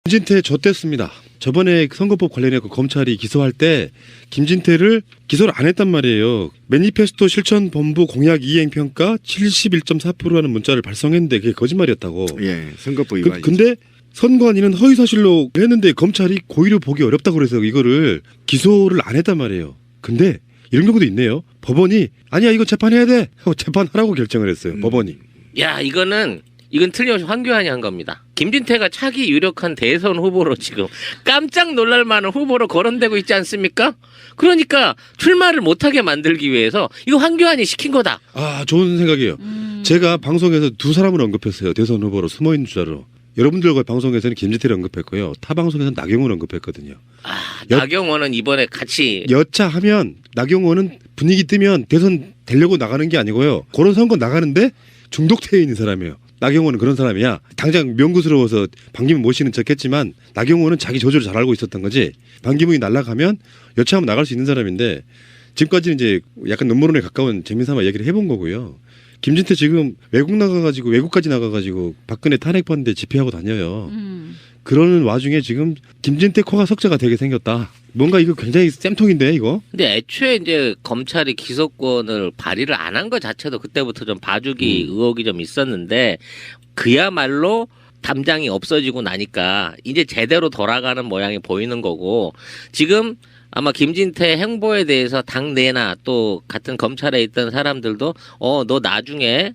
김진태 좆됐습니다. 저번에 선거법 관련해 검찰이 기소할 때 김진태를 기소를 안 했단 말이에요. 매니페스토 실천본부 공약 이행평가 71.4%라는 문자를 발송했는데 그게 거짓말이었다고. 예, 선거법 위반이죠. 근데 선관위는 허위사실로 했는데 검찰이 고의로 보기 어렵다고 그래서 이거를 기소를 안 했단 말이에요. 근데 이런 경우도 있네요. 법원이 아니야 이거 재판해야 돼 하고 재판하라고 결정을 했어요. 법원이. 야 이건 틀림없이 황교안이 한 겁니다. 김진태가 차기 유력한 대선 후보로 지금 깜짝 놀랄 만한 후보로 거론되고 있지 않습니까? 그러니까 출마를 못하게 만들기 위해서 이거 황교안이 시킨 거다. 아 좋은 생각이에요. 제가 방송에서 두 사람을 언급했어요. 대선 후보로 숨어있는 줄 알아. 여러분들과 방송에서는 김진태를 언급했고요. 타 방송에서는 나경원을 언급했거든요. 나경원은 이번에 같이 여차하면 나경원은 분위기 뜨면 대선 되려고 나가는 게 아니고요. 그런 선거 나가는데 중독되어 있는 사람이에요. 나경원은 그런 사람이야. 당장 명구스러워서 반기문 모시는 척했지만 나경원은 자기 저주를 잘 알고 있었던 거지. 반기문이 날아가면 여차하면 나갈 수 있는 사람인데 지금까지는 이제 약간 음모론에 가까운 재미삼아 얘기를 해본 거고요. 김진태 지금 외국까지 나가가지고 박근혜 탄핵받는데 집회하고 다녀요. 그러는 와중에 지금 김진태 코가 석자가 되게 생겼다. 뭔가 이거 굉장히 쌤통인데 이거. 근데 애초에 이제 검찰이 기소권을 발의를 안 한 것 자체도 그때부터 좀 봐주기 의혹이 좀 있었는데 그야말로 담장이 없어지고 나니까 이제 제대로 돌아가는 모양이 보이는 거고 지금 아마 김진태 행보에 대해서 당내나 또 같은 검찰에 있던 사람들도 너 나중에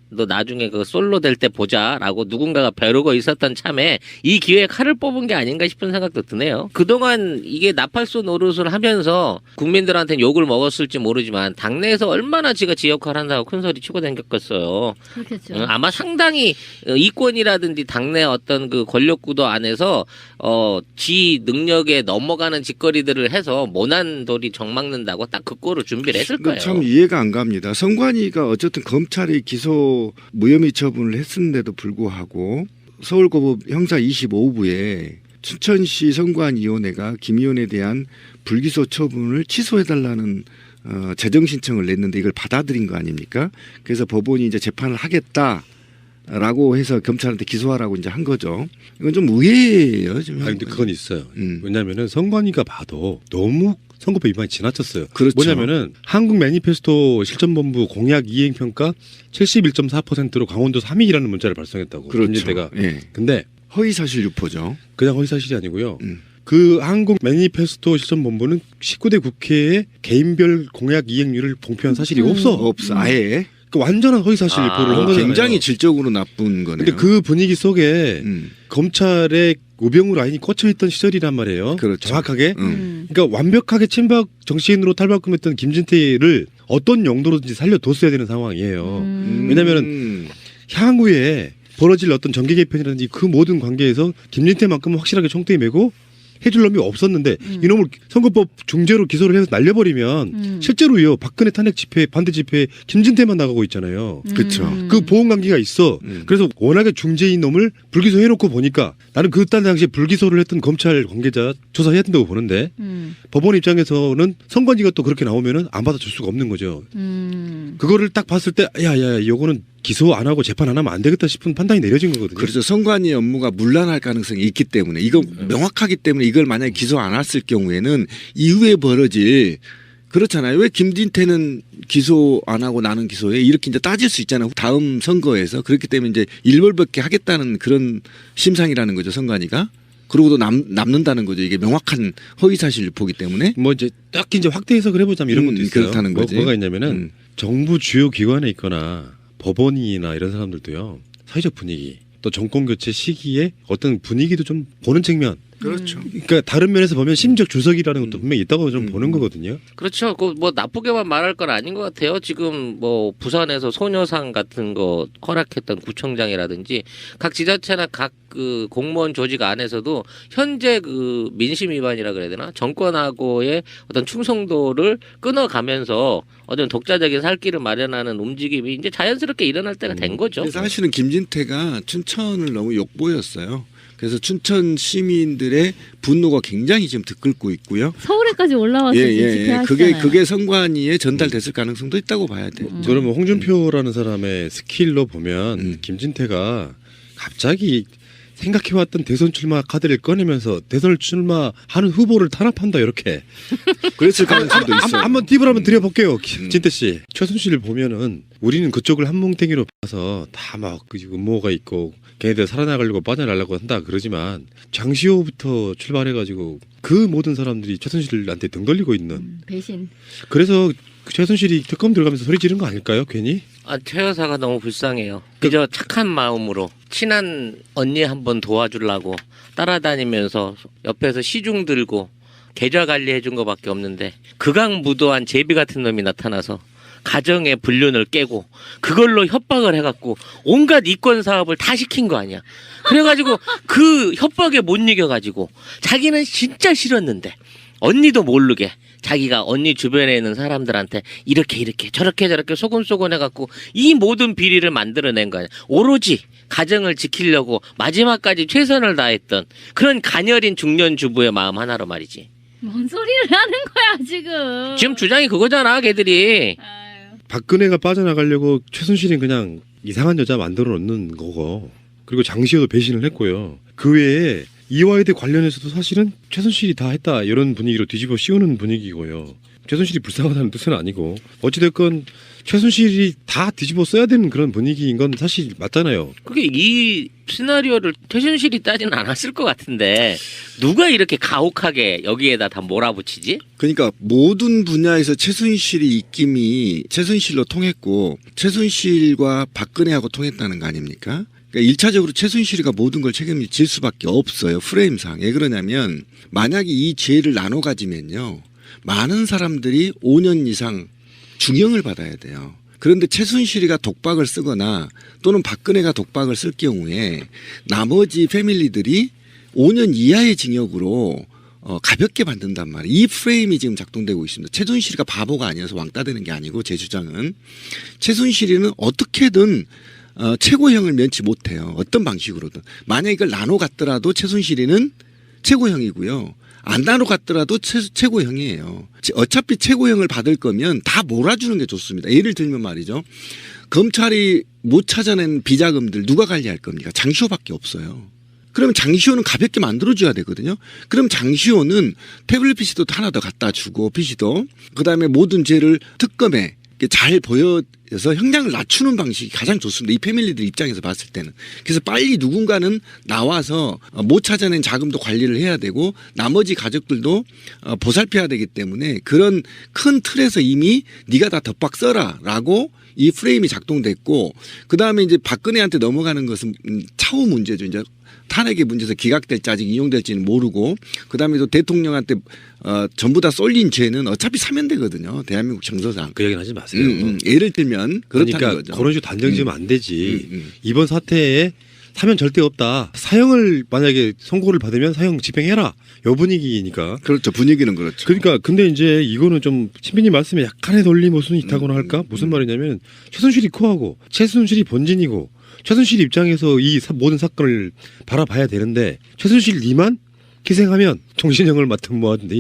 그 솔로 될 때 보자라고 누군가가 벼르고 있었던 참에 이 기회에 칼을 뽑은 게 아닌가 싶은 생각도 드네요. 그동안 이게 나팔소 노릇을 하면서 국민들한테는 욕을 먹었을지 모르지만 당내에서 얼마나 지가 지 역할을 한다고 큰 소리 치고 다녔겠어요. 그렇겠죠. 아마 상당히 이권이라든지 당내 어떤 그 권력구도 안에서 지 능력에 넘어가는 짓거리들을 해서 모난 돌이 정막는다고 딱 그 꼴을 준비를 했을 거예요. 참 이해가 안 갑니다. 선관위가 어쨌든 검찰이 기소 무혐의 처분을 했는데도 불구하고 서울고법 형사 25부에 춘천시 선관위원회가 김 의원에 대한 불기소 처분을 취소해달라는 재정 신청을 냈는데 이걸 받아들인 거 아닙니까? 그래서 법원이 이제 재판을 하겠다라고 해서 검찰한테 기소하라고 이제 한 거죠. 이건 좀 의외예요. 아니 근데 그건 있어요. 왜냐하면은 선관위가 봐도 너무 선거법 위반이 지나쳤어요. 그렇죠. 뭐냐면은 한국 매니페스토 실천본부 공약 이행평가 71.4%로 강원도 3위라는 문자를 발송했다고. 그렇죠. 김진태가. 예. 근데 허위사실 유포죠. 그냥 허위사실이 아니고요. 그 한국 매니페스토 실천본부는 19대 국회에 개인별 공약 이행률을 공표한 사실이 없어. 아예. 그 완전한 허위사실 유포를 한 거잖아요. 굉장히 질적으로 나쁜 거네요. 근데 그 분위기 속에 검찰의 우병우 라인이 꽂혀있던 시절이란 말이에요. 그렇죠. 정확하게. 그러니까 완벽하게 친박 정치인으로 탈바꿈했던 김진태를 어떤 용도로든지 살려뒀어야 되는 상황이에요. 왜냐하면 향후에 벌어질 어떤 정계 개편이라든지 그 모든 관계에서 김진태만큼은 확실하게 총대에 메고 해줄 놈이 없었는데 이놈을 선거법 중죄로 기소를 해서 날려버리면 실제로요 박근혜 탄핵 집회 반대 집회에 김진태만 나가고 있잖아요. 그렇죠. 그 보험 관계가 있어. 그래서 워낙에 중재인 놈을 불기소해놓고 보니까 나는 그때 당시에 불기소를 했던 검찰 관계자 조사해야 된다고 보는데 법원 입장에서는 선관위가 또 그렇게 나오면은 안 받아줄 수가 없는 거죠. 그거를 딱 봤을 때 야야 요거는 기소 안 하고 재판 안 하면 안 되겠다 싶은 판단이 내려진 거거든요. 그렇죠. 선관위 업무가 문란할 가능성이 있기 때문에 이거 명확하기 때문에 이걸 만약에 기소 안 했을 경우에는 이후에 벌어질 그렇잖아요. 왜 김진태는 기소 안 하고 나는 기소해 이렇게 이제 따질 수 있잖아요. 다음 선거에서 그렇기 때문에 이제 일벌백계 하겠다는 그런 심상이라는 거죠. 선관위가. 그러고도 남는다는 거죠. 이게 명확한 허위사실 유포기 때문에. 뭐 이제 딱 이제 확대 해석을 해보자면 이런 것도 있어요. 그렇다는 거지. 뭐가 있냐면은 정부 주요 기관에 있거나 법원이나 이런 사람들도요. 사회적 분위기 또 정권 교체 시기에 어떤 분위기도 좀 보는 측면. 그렇죠. 그러니까 다른 면에서 보면 심적 주석이라는 것도 분명히 있다고 좀 보는 거거든요. 그렇죠. 그 뭐 나쁘게만 말할 건 아닌 것 같아요. 지금 뭐 부산에서 소녀상 같은 거 허락했던 구청장이라든지 각 지자체나 각 그 공무원 조직 안에서도 현재 그 민심 위반이라 그래야 되나 정권하고의 어떤 충성도를 끊어가면서 어떤 독자적인 살 길을 마련하는 움직임이 이제 자연스럽게 일어날 때가 된 거죠. 사실은 김진태가 춘천을 너무 욕보였어요. 그래서 춘천 시민들의 분노가 굉장히 지금 들끓고 있고요. 서울에까지 올라와서 집회하시잖아요. 그게 선관위에 전달됐을 가능성도 있다고 봐야 돼요. 그러면 홍준표라는 사람의 스킬로 보면 김진태가 갑자기 생각해왔던 대선 출마 카드를 꺼내면서 대선 출마하는 후보를 탄압한다 이렇게. 그랬을 가능성도 있어요. 한번 팁을 한번 드려볼게요, 진태 씨. 최순실을 보면은 우리는 그쪽을 한 뭉탱이로 봐서 다 막 음모가 있고 걔네들 살아나가려고 빠져나가려고 한다 그러지만 장시호부터 출발해가지고 그 모든 사람들이 최순실한테 등 돌리고 있는. 배신. 그래서 최순실이 특검 들어가면서 소리 지른 거 아닐까요, 괜히? 최 여사가 너무 불쌍해요. 그저 착한 마음으로 친한 언니 한번 도와주려고 따라다니면서 옆에서 시중 들고 계좌 관리해준 것밖에 없는데 극악무도한 제비 같은 놈이 나타나서 가정의 불륜을 깨고 그걸로 협박을 해갖고 온갖 이권 사업을 다 시킨 거 아니야. 그래가지고 그 협박에 못 이겨가지고 자기는 진짜 싫었는데 언니도 모르게 자기가 언니 주변에 있는 사람들한테 이렇게 저렇게 소곤소곤 해갖고 이 모든 비리를 만들어낸 거야. 오로지 가정을 지키려고 마지막까지 최선을 다했던 그런 가녀린 중년 주부의 마음 하나로 말이지. 뭔 소리를 하는 거야 지금. 지금 주장이 그거잖아, 걔들이. 아유. 박근혜가 빠져나가려고 최순실이 그냥 이상한 여자 만들어 놓는 거고, 그리고 장시호도 배신을 했고요. 그 외에 이화여대 관련해서도 사실은 최순실이 다 했다 이런 분위기로 뒤집어 씌우는 분위기고요. 최순실이 불쌍하다는 뜻은 아니고 어찌됐건 최순실이 다 뒤집어 써야 되는 그런 분위기인 건 사실 맞잖아요. 그게 이 시나리오를 최순실이 따지는 않았을 것 같은데 누가 이렇게 가혹하게 여기에다 다 몰아붙이지? 그러니까 모든 분야에서 최순실이 입김이 최순실로 통했고 최순실과 박근혜하고 통했다는 거 아닙니까? 그러니까 1차적으로 최순실이가 모든 걸 책임질 수밖에 없어요. 프레임상. 왜 그러냐면 만약에 이 죄를 나눠 가지면요. 많은 사람들이 5년 이상 중형을 받아야 돼요. 그런데 최순실이가 독박을 쓰거나 또는 박근혜가 독박을 쓸 경우에 나머지 패밀리들이 5년 이하의 징역으로 가볍게 만든단 말이에요. 이 프레임이 지금 작동되고 있습니다. 최순실이가 바보가 아니어서 왕따 되는 게 아니고 제 주장은 최순실이는 어떻게든 최고형을 면치 못해요. 어떤 방식으로든. 만약 이걸 나눠 갔더라도 최순실이는 최고형이고요. 안 나눠 갔더라도 최고형이에요. 어차피 최고형을 받을 거면 다 몰아주는 게 좋습니다. 예를 들면 말이죠. 검찰이 못 찾아낸 비자금들 누가 관리할 겁니까? 장시호밖에 없어요. 그러면 장시호는 가볍게 만들어줘야 되거든요. 그럼 장시호는 태블릿 PC도 하나 더 갖다 주고 PC도 그다음에 모든 죄를 특검에 잘 보여서 형량을 낮추는 방식이 가장 좋습니다. 이 패밀리들 입장에서 봤을 때는. 그래서 빨리 누군가는 나와서 못 찾아낸 자금도 관리를 해야 되고 나머지 가족들도 보살펴야 되기 때문에 그런 큰 틀에서 이미 네가 다 덮박 써라 라고 이 프레임이 작동됐고 그다음에 이제 박근혜한테 넘어가는 것은 차후 문제죠. 이제 탄핵의 문제에서 기각될지 아직 인용될지는 모르고 그다음에 또 대통령한테 전부 다 쏠린 죄는 어차피 사면되거든요. 대한민국 정서상. 그 얘기는 하지 마세요. 예를 들면 그렇다는 그러니까 거죠. 그런 식으로 단정 지으면 안 되지. 이번 사태에 사면 절대 없다. 사형을 만약에 선고를 받으면 사형 집행해라. 요 분위기니까. 그렇죠. 분위기는 그렇죠. 그러니까 근데 이제 이거는 좀 신비님 말씀에 약간의 논리 모순이 있다고나 할까? 무슨 말이냐면 최순실이 코하고 최순실이 본진이고 최순실 입장에서 이 모든 사건을 바라봐야 되는데 최순실 니만 희생하면 정신형을 맡은 모았는데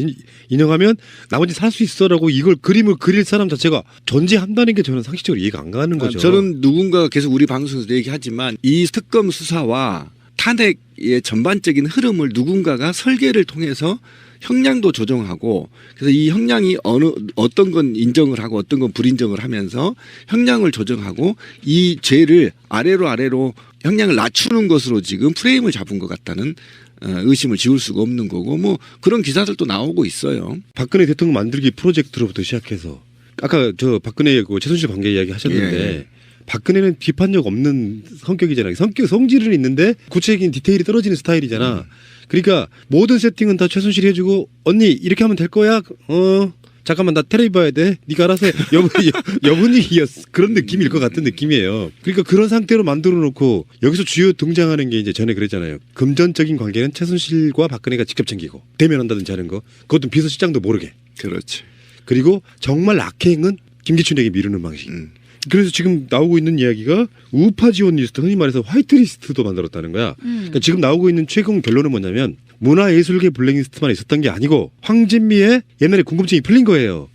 인형하면 나머지 살 수 있어라고 이걸 그림을 그릴 사람 자체가 존재한다는 게 저는 상식적으로 이해가 안 가는 거죠. 저는 누군가가 계속 우리 방송에서 얘기하지만 이 특검 수사와 탄핵의 전반적인 흐름을 누군가가 설계를 통해서 형량도 조정하고 그래서 이 형량이 어떤 건 인정을 하고 어떤 건 불인정을 하면서 형량을 조정하고 이 죄를 아래로 형량을 낮추는 것으로 지금 프레임을 잡은 것 같다는 의심을 지울 수가 없는 거고 뭐 그런 기사들도 나오고 있어요. 박근혜 대통령 만들기 프로젝트로부터 시작해서 아까 저 박근혜 그 최순실 관계 이야기 하셨는데 예. 박근혜는 비판력 없는 성격이잖아요. 성질은 있는데 구체적인 디테일이 떨어지는 스타일이잖아. 그러니까 모든 세팅은 다 최순실이 해주고 언니 이렇게 하면 될 거야. 잠깐만 나 텔레비 봐야 돼. 네가 알아서 해. 여분위기였어. 그런 느낌일 것 같은 느낌이에요. 그러니까 그런 상태로 만들어 놓고 여기서 주요 등장하는 게 이제 전에 그랬잖아요. 금전적인 관계는 최순실과 박근혜가 직접 챙기고 대면한다든지 하는 거. 그것도 비서실장도 모르게. 그렇지. 그리고 정말 악행은 김기춘에게 미루는 방식. 그래서 지금 나오고 있는 이야기가 우파 지원 리스트, 흔히 말해서 화이트 리스트도 만들었다는 거야. 그러니까 지금 나오고 있는 최종 결론은 뭐냐면 문화예술계 블랙리스트만 있었던 게 아니고 황진미의 옛날에 궁금증이 풀린 거예요.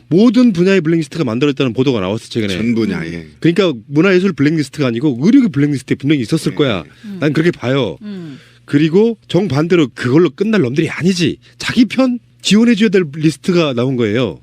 모든 분야의 블랙리스트가 만들어졌다는 보도가 나왔어 최근에. 전 분야에. 그러니까 문화예술 블랙리스트가 아니고 의료계 블랙리스트에 분명히 있었을 네. 거야. 난 그렇게 봐요. 음. 그리고 정반대로 그걸로 끝날 놈들이 아니지. 자기 편 지원해줘야 될 리스트가 나온 거예요.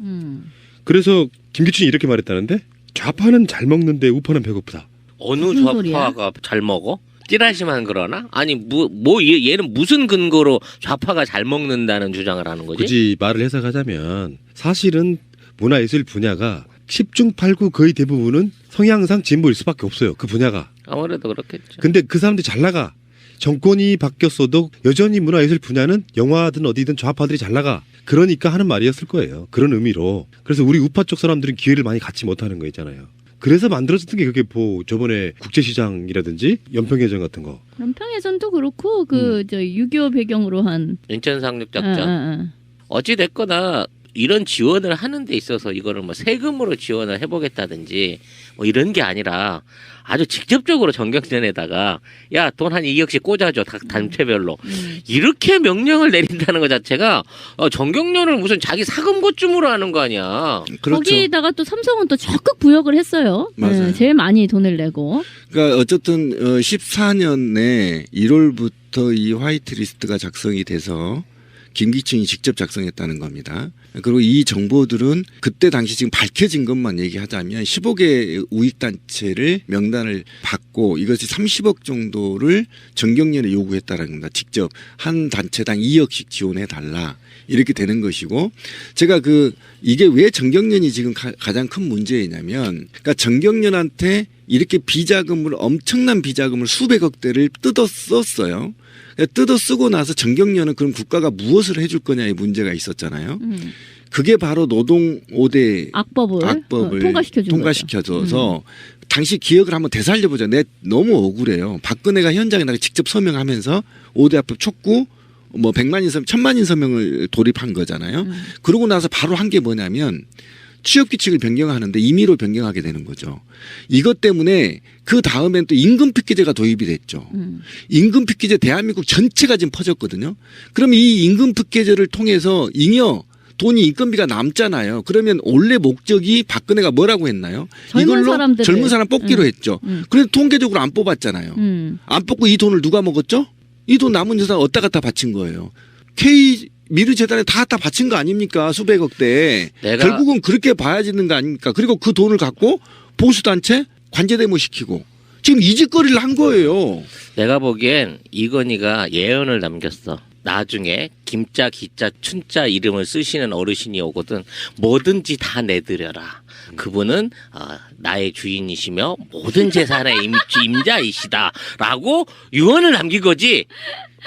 그래서 김기춘이 이렇게 말했다는데 좌파는 잘 먹는데 우파는 배고프다. 어느 무슨 소리야? 좌파가 잘 먹어? 찌라시만 그러나? 아니 얘는 무슨 근거로 좌파가 잘 먹는다는 주장을 하는 거지? 굳이 말을 해석하자면 사실은 문화예술 분야가 10중 8구 거의 대부분은 성향상 진보일 수밖에 없어요. 그 분야가. 아무래도 그렇겠죠. 근데 그 사람들이 잘 나가. 정권이 바뀌었어도 여전히 문화예술 분야는 영화든 어디든 좌파들이 잘 나가. 그러니까 하는 말이었을 거예요. 그런 의미로. 그래서 우리 우파 쪽 사람들은 기회를 많이 갖지 못하는 거 있잖아요. 그래서 만들어졌던 게 그게 뭐 저번에 국제시장이라든지 연평해전 같은 거. 연평해전도 그렇고 저 6.25 배경으로 한 인천 상륙작전. 어찌 됐거나 이런 지원을 하는 데 있어서 이거를 뭐 세금으로 지원을 해보겠다든지 뭐 이런 게 아니라 아주 직접적으로 정경련에다가 야 돈 한 2억씩 꽂아줘 단체별로 이렇게 명령을 내린다는 것 자체가 정경련을 무슨 자기 사금고쯤으로 하는 거 아니야. 그렇죠. 거기다가 또 삼성은 또 적극 부역을 했어요. 맞아요. 네, 제일 많이 돈을 내고. 그러니까 어쨌든 14년에 1월부터 이 화이트 리스트가 작성이 돼서 김기춘이 직접 작성했다는 겁니다. 그리고 이 정보들은 그때 당시 지금 밝혀진 것만 얘기하자면 15개 우익단체를 명단을 받고 이것이 30억 정도를 정경련에 요구했다는 겁니다. 직접 한 단체당 2억씩 지원해달라. 이렇게 되는 것이고 제가 이게 왜 정경련이 지금 가장 큰 문제이냐면 그러니까 정경련한테 이렇게 엄청난 비자금을 수백억 대를 뜯어 썼어요. 뜯어 쓰고 나서 정경련은 그럼 국가가 무엇을 해줄 거냐의 문제가 있었잖아요. 그게 바로 노동 5대 악법을 통과시켜줘서 당시 기억을 한번 되살려보자. 내 너무 억울해요. 박근혜가 현장에 나가 직접 서명하면서 5대 악법 촉구 뭐 100만인 서명, 1000만인 서명을 돌입한 거잖아요. 그러고 나서 바로 한 게 뭐냐면 취업규칙을 변경하는데 임의로 변경하게 되는 거죠. 이것 때문에 그 다음엔 또 임금피크제가 도입이 됐죠. 임금피크제 대한민국 전체가 지금 퍼졌거든요. 그럼 이 임금피크제를 통해서 돈이 인건비가 남잖아요. 그러면 원래 목적이 박근혜가 뭐라고 했나요? 젊은 사람 뽑기로 했죠. 그런데 통계적으로 안 뽑았잖아요. 안 뽑고 이 돈을 누가 먹었죠? 이 돈 남은 재산 어디다 갖다 바친 거예요? 미르재단에 다 바친 거 아닙니까? 수백억 대. 결국은 그렇게 봐야 되는 거 아닙니까? 그리고 그 돈을 갖고 보수단체 관제대모 시키고 지금 이 짓거리를 한 거예요. 내가 보기엔 이건희가 예언을 남겼어. 나중에 김자, 기자, 춘자 이름을 쓰시는 어르신이 오거든 뭐든지 다 내드려라. 그분은 나의 주인이시며 모든 재산의 임자이시다라고 유언을 남긴 거지.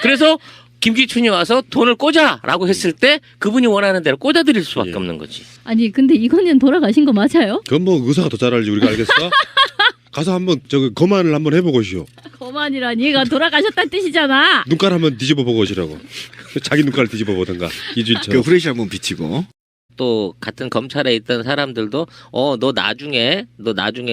그래서 김기춘이 와서 돈을 꽂아라고 했을 때 그분이 원하는 대로 꽂아드릴 수밖에 없는 거지. 아니 근데 이거는 돌아가신 거 맞아요? 그건 뭐 의사가 더 잘 알지 우리가 알겠어? 가서 한번 거만을 한번 해보고 오시오. 거만이라니 얘가 돌아가셨다는 뜻이잖아. 눈깔 한번 뒤집어 보고 오시라고. 자기 눈깔 뒤집어 보든가 이주일처럼. 후레쉬 한번 비치고. 또 같은 검찰에 있던 사람들도 너 나중에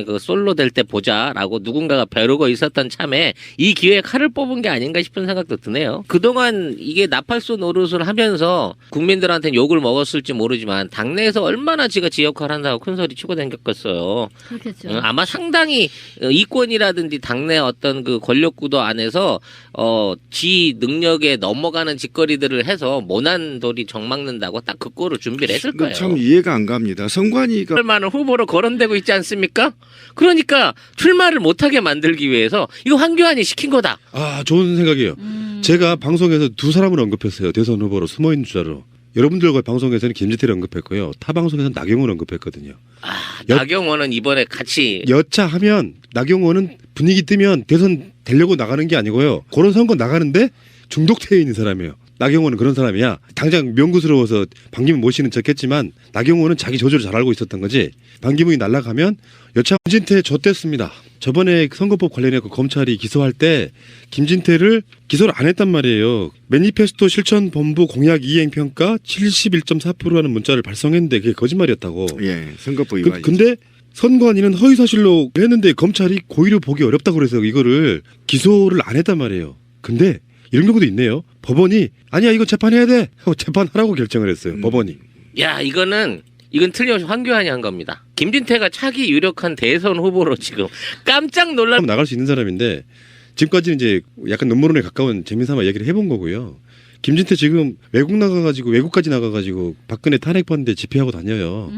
그 솔로 될 때 보자라고 누군가가 벼르고 있었던 참에 이 기회에 칼을 뽑은 게 아닌가 싶은 생각도 드네요. 그동안 이게 나팔소 노릇을 하면서 국민들한테는 욕을 먹었을지 모르지만 당내에서 얼마나 지가 지 역할을 한다고 큰 소리 치고 다녔겠어요. 그렇겠죠. 아마 상당히 이권이라든지 당내 어떤 그 권력구도 안에서 지 능력에 넘어가는 짓거리들을 해서 모난 돌이 정막는다고 딱 그 꼴을 준비를 했을 거예요. 참 이해가 안 갑니다. 선관위가 많은 후보로 거론되고 있지 않습니까? 그러니까 출마를 못하게 만들기 위해서 이거 황교안이 시킨 거다. 아 좋은 생각이에요. 제가 방송에서 두 사람을 언급했어요. 대선 후보로 숨어있는 주자로. 여러분들과 방송에서는 김재태를 언급했고요. 타 방송에서는 나경원을 언급했거든요. 나경원은 이번에 같이 여차하면 나경원은 분위기 뜨면 대선 되려고 나가는 게 아니고요. 그런 선거 나가는데 중독되어 있는 사람이에요. 나경원은 그런 사람이야. 당장 명구스러워서 반기문 모시는 척했지만 나경원은 자기 저주를 잘 알고 있었던 거지. 반기문이 날아가면 여차 김진태 좆됐습니다. 저번에 선거법 관련해서 검찰이 기소할 때 김진태를 기소를 안 했단 말이에요. 매니페스토 실천본부 공약 이행평가 71.4%라는 문자를 발송했는데 그게 거짓말이었다고. 예, 선거법 위반. 근데 선관위는 허위사실로 했는데 검찰이 고의로 보기 어렵다고 그래서 이거를 기소를 안 했단 말이에요. 근데 이런 경우도 있네요. 법원이 아니야 이거 재판해야 돼 하고 재판하라고 결정을 했어요. 법원이. 야, 이건 틀림없이 황교안이 한 겁니다. 김진태가 차기 유력한 대선 후보로 지금 깜짝 놀라. 나갈 수 있는 사람인데 지금까지는 이제 약간 논문론에 가까운 재미삼아 얘기를 해본 거고요. 김진태 지금 외국까지 나가가지고 박근혜 탄핵받는데 집회하고 다녀요.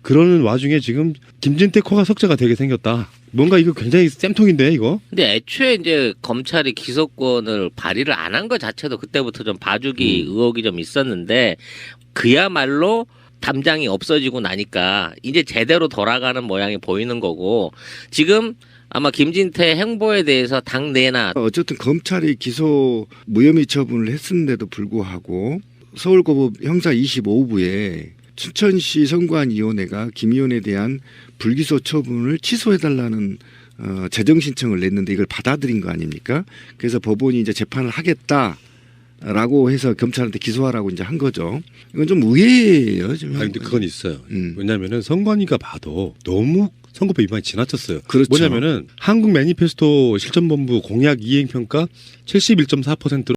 그러는 와중에 지금 김진태 코가 석자가 되게 생겼다. 뭔가 이거 굉장히 쌤통인데 이거. 근데 애초에 이제 검찰이 기소권을 발의를 안 한 것 자체도 그때부터 좀 봐주기 의혹이 좀 있었는데 그야말로 담장이 없어지고 나니까 이제 제대로 돌아가는 모양이 보이는 거고 지금 아마 김진태 행보에 대해서 당내나 어쨌든 검찰이 기소 무혐의 처분을 했는데도 불구하고 서울고법 형사 25부에 춘천시 선관위원회가 김 의원에 대한 불기소 처분을 취소해달라는 재정 신청을 냈는데 이걸 받아들인 거 아닙니까? 그래서 법원이 이제 재판을 하겠다라고 해서 검찰한테 기소하라고 이제 한 거죠. 이건 좀 의외예요. 지금. 아니 근데 그건 있어요. 왜냐하면은 선관위가 봐도 너무 선거법 위반이 지나쳤어요. 그렇죠. 뭐냐면은 한국 매니페스토 실천본부 공약 이행 평가 71.4%로